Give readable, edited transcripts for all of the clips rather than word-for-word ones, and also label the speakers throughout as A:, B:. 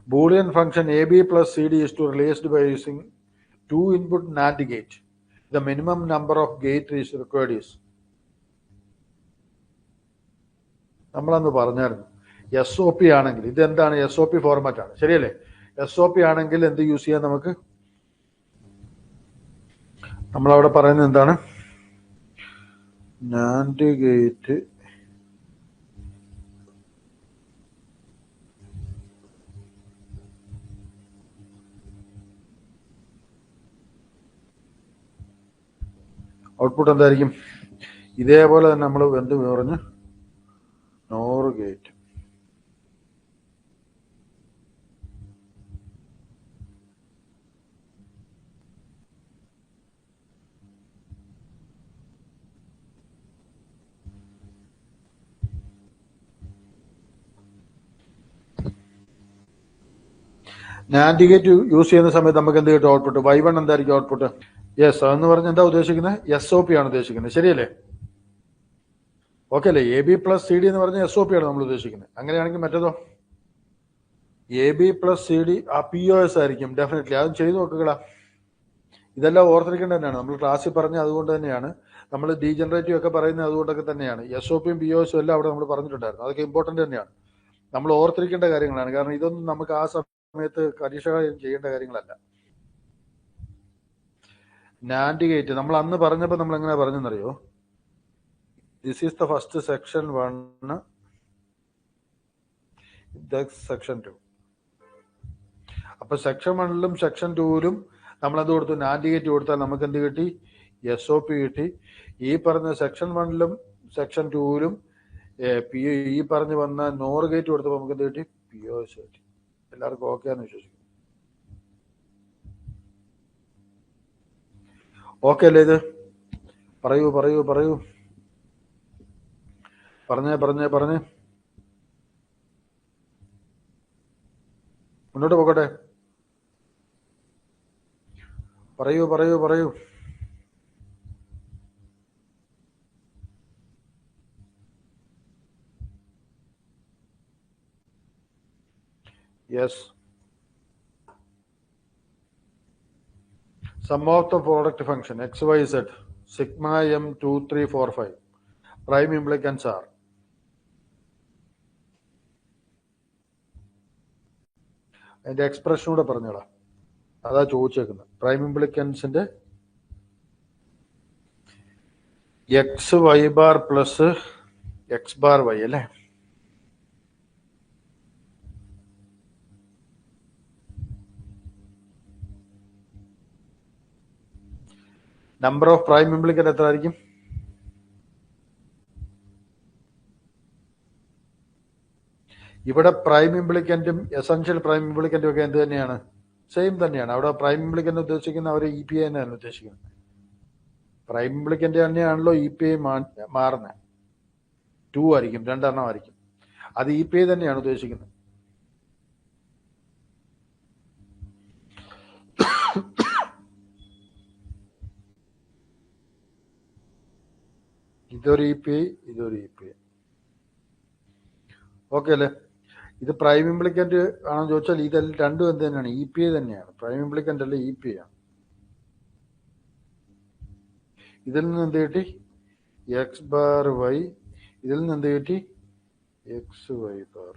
A: Boolean function AB plus CD is to realized by using 2-input NAND gate. The minimum number of gate is required is. നമ്മളന്ന് പറഞ്ഞായിരുന്നു SOP ആണെങ്കിൽ ഇതെന്താണ് SOP format ആണ് ശരിയല്ലേ SOP ആണെങ്കിൽ എന്ത് use ചെയ്യാം നമുക്ക് നമ്മളവിടെ പറയുന്നത് എന്താണ് NAND ഗേറ്റ് ഔട്ട്പുട്ട് എന്തായിരിക്കും ഇതേപോലെ തന്നെ നമ്മൾ എന്ത് പറഞ്ഞു NOR gate NAND gate use ചെയ്യുന്ന സമയത്ത് നമുക്ക് എന്ത് കിട്ടും ഔട്ട്പുട്ട് y1 എന്തായിരിക്കും ഔട്ട്പുട്ട് യെസ് അതെന്ന് പറഞ്ഞ് എന്താ ഉദ്ദേശിക്കുന്നത് SOP ആണ് ഉദ്ദേശിക്കുന്നത് ശരിയല്ലേ ഓക്കെ അല്ലേ AB പ്ലസ് CD എന്ന് പറഞ്ഞ SOP ആണ് നമ്മൾ ഉദ്ദേശിക്കുന്നത് അങ്ങനെയാണെങ്കിൽ മറ്റേതോ AB പ്ലസ് CD ആ POS ആയിരിക്കും ഡെഫിനറ്റ്ലി അതും ചെയ്തു നോക്കുക ഇതെല്ലാം ഓർത്തിരിക്കേണ്ടത് തന്നെയാണ് നമ്മൾ ക്ലാസ്സിൽ പറഞ്ഞ അതുകൊണ്ട് തന്നെയാണ് നമ്മൾ ഡീജനറേറ്റീവ് ഒക്കെ പറയുന്നത് അതുകൊണ്ടൊക്കെ തന്നെയാണ് SOPയും POSും എല്ലാം അവിടെ നമ്മൾ പറഞ്ഞിട്ടുണ്ടായിരുന്നു അതൊക്കെ ഇമ്പോർട്ടൻ്റ് തന്നെയാണ് നമ്മൾ ഓർത്തിരിക്കേണ്ട കാര്യങ്ങളാണ് കാരണം ഇതൊന്നും നമുക്ക് ആ സമയത്ത് പരീക്ഷ ചെയ്യേണ്ട കാര്യങ്ങളല്ല NAND ഗേറ്റ് നമ്മൾ അന്ന് പറഞ്ഞപ്പോൾ നമ്മൾ എങ്ങനെ പറഞ്ഞെന്നറിയോ this is the first section 1 section 2 അപ്പൊ സെക്ഷൻ 1ലും സെക്ഷൻ 2ലും നമ്മളെന്ത് കൊടുത്തു NAND ഗേറ്റ് കൊടുത്താൽ നമുക്ക് എന്ത് കിട്ടി SOP കിട്ടി ഈ പറഞ്ഞ സെക്ഷൻ 1ലും സെക്ഷൻ 2ലും ഈ പറഞ്ഞു വന്ന NOR ഗേറ്റ് കൊടുത്തപ്പോൾ നമുക്ക് എന്ത് കിട്ടി POS കിട്ടി എല്ലാവർക്കും ഓക്കെ ആണെന്ന് വിശ്വസിക്കുന്നു ഓക്കെ അല്ലേ ഇത് പറയൂ പറഞ്ഞേ മുന്നോട്ട് പോകട്ടെ പറയൂ yes sum of the product function XYZ sigma M 2345 prime implicants are അതിന്റെ എക്സ്പ്രഷൻ കൂടെ പറഞ്ഞോളാം അതാ ചോദിച്ചേക്കുന്നത് പ്രൈം ഇംപ്ലിക്കൻസിന്റെ XY bar plus X bar Y അല്ലേ നമ്പർ ഓഫ് പ്രൈം ഇംപ്ലിക്കന്റ് എത്ര ആയിരിക്കും ഇവിടെ പ്രൈം ഇംപ്ലിക്കന്റും എസെൻഷ്യൽ പ്രൈം ഇംപ്ലിക്കന്റും ഒക്കെ എന്ത് തന്നെയാണ് സെയിം തന്നെയാണ് അവിടെ പ്രൈം ഇംപ്ലിക്കന്റ് ഉദ്ദേശിക്കുന്ന അവർ EPI തന്നെയാണ് ഉദ്ദേശിക്കുന്നത് പ്രൈം ഇംപ്ലിക്കന്റ് തന്നെയാണല്ലോ EPI മാറുന്നത് 2 ആയിരിക്കും 2 എണ്ണം ആയിരിക്കും അത് EPI തന്നെയാണ് ഉദ്ദേശിക്കുന്നത് ഇതൊരു EPI ഓക്കെ അല്ലേ ഇത് പ്രൈം ഇംപ്ലിക്കന്റ് ആണെന്ന് ചോദിച്ചാൽ ഇതെല്ലാം രണ്ടും എന്ത് തന്നെയാണ് EPI തന്നെയാണ് പ്രൈം ഇംപ്ലിക്കന്റ് അല്ല EPI ആണ് ഇതിൽ നിന്ന് എന്ത് കിട്ടി X ബാർ Y ഇതിൽ നിന്ന് എന്ത് കിട്ടി XY ബാർ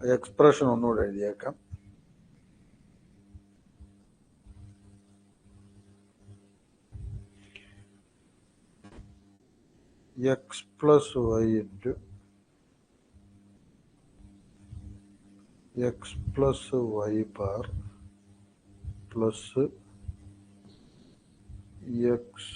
A: എക്സ്പ്രഷൻ ഒന്നുകൂടെ എഴുതിയേക്കാം X plus Y into X plus Y bar plus X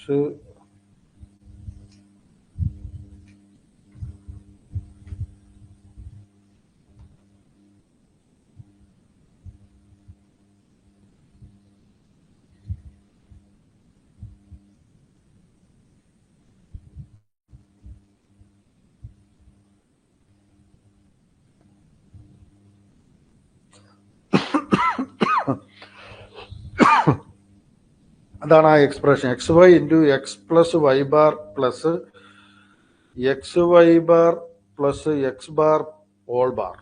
A: അതാണ് ആ expression x y into x plus y bar plus x y bar plus x bar all bar.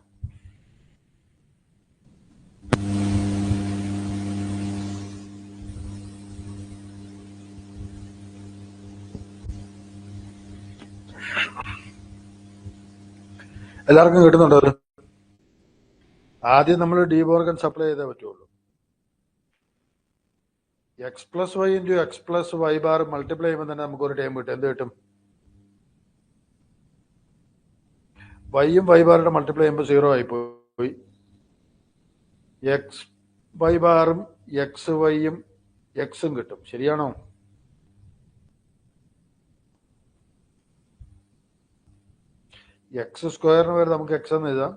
A: എല്ലാവർക്കും കിട്ടുന്നുണ്ടോ അത്? ആദ്യം നമ്മൾ ഡി മോർഗൻ സപ്ലൈ ചെയ്തേ പറ്റുള്ളൂ. X plus y into x plus y bar multiply ചെയ്യുമ്പോൾ തന്നെ നമുക്ക് ഒരു ടൈം കിട്ടും. എന്ത് കിട്ടും? വൈയും വൈ ബാറുടെ മൾട്ടിപ്ലൈ ചെയ്യുമ്പോൾ 0 ആയിപ്പോയി. എക്സ് വൈ ബാറും എക്സ് വൈയും എക്സും കിട്ടും. ശരിയാണോ? എക്സ് സ്ക്വയറിന് വരെ നമുക്ക് എക്സ് എന്ന് എഴുതാം.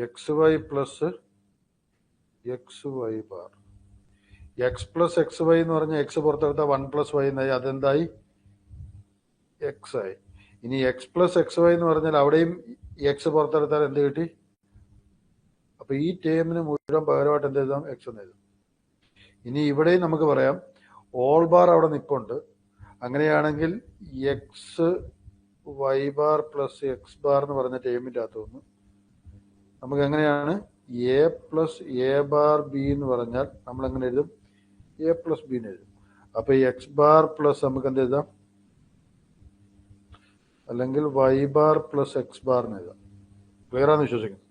A: X y plus x y bar. X plus x y എന്ന് പറഞ്ഞാൽ എക്സ് പുറത്തെടുത്താൽ 1 പ്ലസ് വൈ എന്നായി. അതെന്തായി? എക്സ് ആയി. ഇനി എക്സ് പ്ലസ് എക്സ് വൈ എന്ന് പറഞ്ഞാൽ അവിടെയും എക്സ് പുറത്തെടുത്താൽ എന്ത് കിട്ടി? അപ്പൊ ഈ ടേമിന് മുഴുവൻ പകരമായിട്ട് എന്ത് എഴുതാം? എക്സ് എന്ന് എഴുതാം. ഇനി ഇവിടെയും നമുക്ക് പറയാം ഓൾ ബാർ അവിടെ നിൽപ്പുണ്ട്. അങ്ങനെയാണെങ്കിൽ x y bar plus x bar എന്ന് പറഞ്ഞ ടേമിൻ്റെ അകത്ത് നിന്ന് നമുക്ക് എങ്ങനെയാണ് a plus a bar b എന്ന് പറഞ്ഞാൽ നമ്മൾ എങ്ങനെ എഴുതും? എ പ്ലസ് ബി എന്ന് എഴുതും. അപ്പൊ എക്സ് ബാർ പ്ലസ് നമുക്ക് എന്ത് എഴുതാം? അല്ലെങ്കിൽ y bar plus x bar എന്ന് എഴുതാം. ക്ലിയർ ആണെന്ന് വിശ്വസിക്കുന്നു.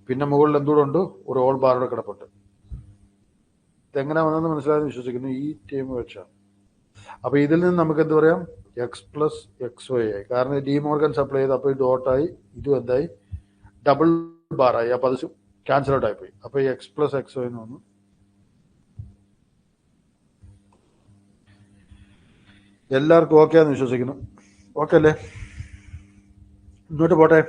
A: പിന്നെ മുകളിൽ എന്തുകൂടെ ഉണ്ട്? ഒരു ഓൾ ബാറുടെ കിടപ്പുണ്ട്. ഇതെങ്ങനെ വന്നെന്ന് മനസ്സിലായെന്ന് വിശ്വസിക്കുന്നു. ഈ ടൈം വെച്ചാണ്. അപ്പൊ ഇതിൽ നിന്ന് നമുക്ക് എന്ത് പറയാം? എക്സ് പ്ലസ് എക്സ് വൈ ആയി. കാരണം ഡി മോർഗൻ സപ്ലൈ ചെയ്ത് അപ്പോൾ ഡോട്ടായി, ഇതും എന്തായി? ഡബിൾ ബാറായി. അപ്പൊ അത് ക്യാൻസൽ ഔട്ട് ആയിപ്പോയി. അപ്പൊ എക്സ് പ്ലസ് എക്സ് വൈ എന്ന് വന്നു. എല്ലാവർക്കും ഓക്കെ ആണെന്ന് വിശ്വസിക്കുന്നു. ഓക്കെ അല്ലേ? ഇങ്ങോട്ട് പോട്ടെ.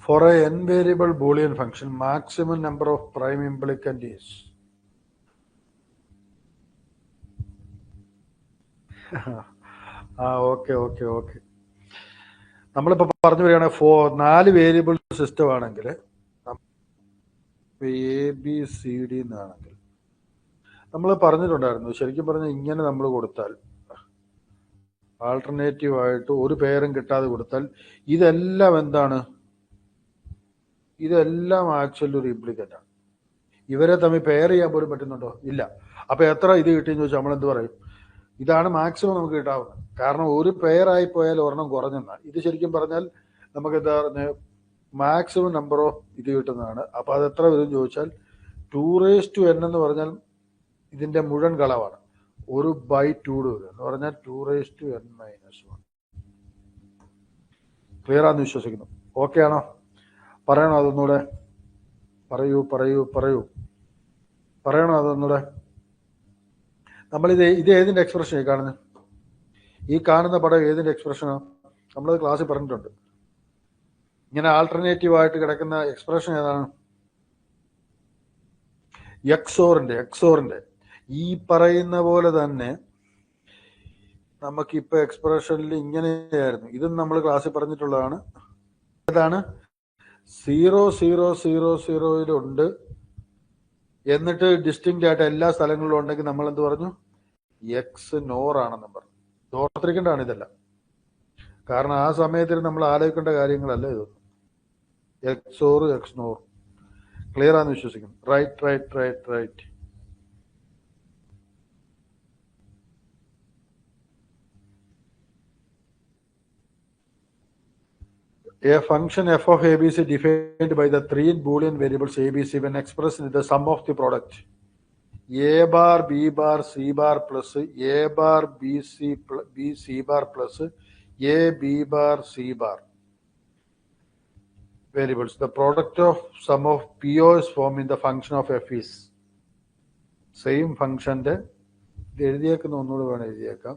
A: For a n variable Boolean function, maximum number of prime implicant is okay okay okay. നമ്മളിപ്പോൾ പറഞ്ഞു വരികയാണ് 4 വേരിയബിൾ സിസ്റ്റം ആണെങ്കിൽ എ ബി സി ഡി എന്നാണെങ്കിൽ നമ്മൾ പറഞ്ഞിട്ടുണ്ടായിരുന്നു. ശരിക്കും പറഞ്ഞാൽ ഇങ്ങനെ നമ്മൾ കൊടുത്താൽ ആൾട്ടർനേറ്റീവ് ആയിട്ട് ഒരു പേരും കിട്ടാതെ കൊടുത്താൽ ഇതെല്ലാം എന്താണ്? ഇതെല്ലാം ആക്ച്വലി ഒരു ഇംപ്ലിക്കൻ്റ് ആണ്. ഇവരെ തമ്മിൽ പെയർ ചെയ്യാൻ പോലും പറ്റുന്നുണ്ടോ? ഇല്ല. അപ്പൊ എത്ര ഇത് കിട്ടിയെന്ന് ചോദിച്ചാൽ നമ്മൾ എന്ത് പറയും? ഇതാണ് മാക്സിമം നമുക്ക് കിട്ടാവുന്നത്. കാരണം ഒരു പെയർ ആയി പോയാൽ ഒരെണ്ണം കുറഞ്ഞെന്നാണ്. ഇത് ശരിക്കും പറഞ്ഞാൽ നമുക്ക് എന്താ പറഞ്ഞ മാക്സിമം നമ്പർ ഓഫ് ഇത് കിട്ടുന്നതാണ്. അപ്പൊ അത് എത്ര വരും ചോദിച്ചാൽ 2n എന്ന് പറഞ്ഞാൽ ഇതിന്റെ മുഴുവൻ കളവാണ്. ഒരു ബൈ 2 വരും എന്ന് പറഞ്ഞാൽ 2n-1. ക്ലിയർ ആണെന്ന് വിശ്വസിക്കുന്നു. ഓക്കെ ആണോ? പറയണോ അതൊന്നുകൂടെ? പറയൂ പറയൂ പറയൂ. പറയണോ അതൊന്നുകൂടെ? നമ്മളിത് ഏതിന്റെ എക്സ്പ്രഷൻ ഈ കാണുന്നത്? ഈ കാണുന്ന പടം ഏതിന്റെ എക്സ്പ്രഷനാണ്? നമ്മളത് ക്ലാസ്സിൽ പറഞ്ഞിട്ടുണ്ട്. ഇങ്ങനെ ആൾട്ടർനേറ്റീവ് ആയിട്ട് കിടക്കുന്ന എക്സ്പ്രഷൻ ഏതാണ്? എക്സോറിന്റെ. ഈ പറയുന്ന പോലെ തന്നെ നമുക്കിപ്പോ എക്സ്പ്രഷനിൽ ഇങ്ങനെയായിരുന്നു. ഇതും നമ്മൾ ക്ലാസ്സിൽ പറഞ്ഞിട്ടുള്ളതാണ്. ഏതാണ്? 0 എന്നിട്ട് ഡിസ്റ്റിങ്ക്റ്റ് ആയിട്ട് എല്ലാ സ്ഥലങ്ങളിലും ഉണ്ടെങ്കിൽ നമ്മൾ എന്ത് പറഞ്ഞു? എക്സ് നോർ ആണെന്നും പറഞ്ഞു. ഓർത്തിരിക്കേണ്ടതാണ് ഇതെല്ലാം. കാരണം ആ സമയത്തിൽ നമ്മൾ ആലോചിക്കേണ്ട കാര്യങ്ങളല്ല ഇതൊന്നും. XOR X nor. ക്ലിയർ ആണെന്ന് വിശ്വസിക്കുന്നു. Right. A function f of ABC defined by the 3 Boolean variables ABC when expressed with the sum of the product A bar B bar C bar plus A bar B C bar plus A B bar C bar variables. The product of sum of PO is formed in the function of f is same function. ഇത് എഴുതിയേക്കുന്ന ഒന്നുകൂടെ വേണം എഴുതിയേക്കാം.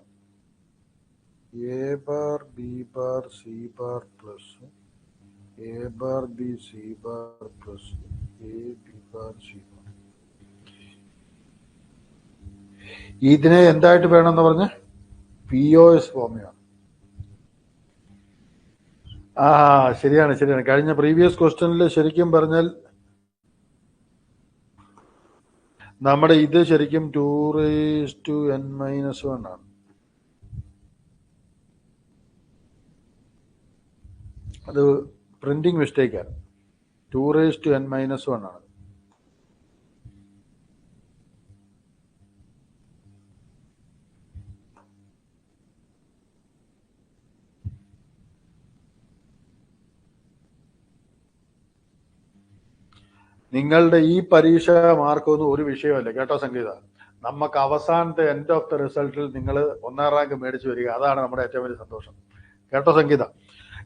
A: A bar B bar C bar plus A bar B C bar plus A B bar C bar. ഇതിനെ എന്തായിട്ട് വേണമെന്ന് പറഞ്ഞ് POS ഫോമിലാണ്. ശരിയാണ്. കഴിഞ്ഞ പ്രീവിയസ് ക്വസ്റ്റ്യനിൽ ശരിക്കും പറഞ്ഞാൽ നമ്മുടെ ഇത് ശരിക്കും 2n-1 ആണ്. അത് പ്രിന്റിംഗ് മിസ്റ്റേക്കാണ്. 2n-1 ആണ്. നിങ്ങളുടെ ഈ പരീക്ഷ മാർക്കൊന്നും ഒരു വിഷയമല്ല കേട്ടോ സംഗീത. നമുക്ക് അവസാനത്തെ എൻഡ് ഓഫ് ദ റിസൾട്ടിൽ നിങ്ങൾ 1ാം റാങ്ക് മേടിച്ചു വരിക, അതാണ് നമ്മുടെ ഏറ്റവും വലിയ സന്തോഷം കേട്ടോ സംഗീത.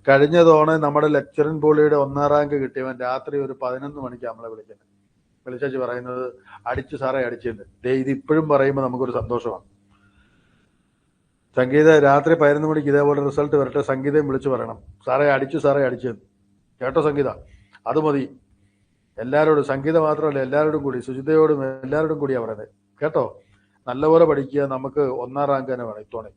A: കഴിഞ്ഞ തവണ നമ്മുടെ ലെക്ചറിൻ പോളിയുടെ 1ാം റാങ്ക് കിട്ടിയവൻ രാത്രി ഒരു 11 മണിക്ക് നമ്മളെ വിളിച്ചു പറയുന്നത് അടിച്ചു സാറേ അടിച്ചെന്ന്. ഇത് ഇപ്പോഴും പറയുമ്പോൾ നമുക്കൊരു സന്തോഷമാണ്. സംഗീത രാത്രി 11 മണിക്ക് ഇതേപോലെ റിസൾട്ട് വരട്ടെ, സംഗീതയും വിളിച്ചു പറയണം സാറേ അടിച്ചെന്ന് കേട്ടോ സംഗീത. അത് മതി എല്ലാവരോടും, സംഗീത മാത്രമല്ല എല്ലാവരോടും കൂടി, സുജിതയോടും എല്ലാവരോടും കൂടിയാണ് പറയുന്നത് കേട്ടോ. നല്ലപോലെ പഠിക്കുക, നമുക്ക് 1ാം റാങ്ക് തന്നെ വേണം ഇത്തവണ.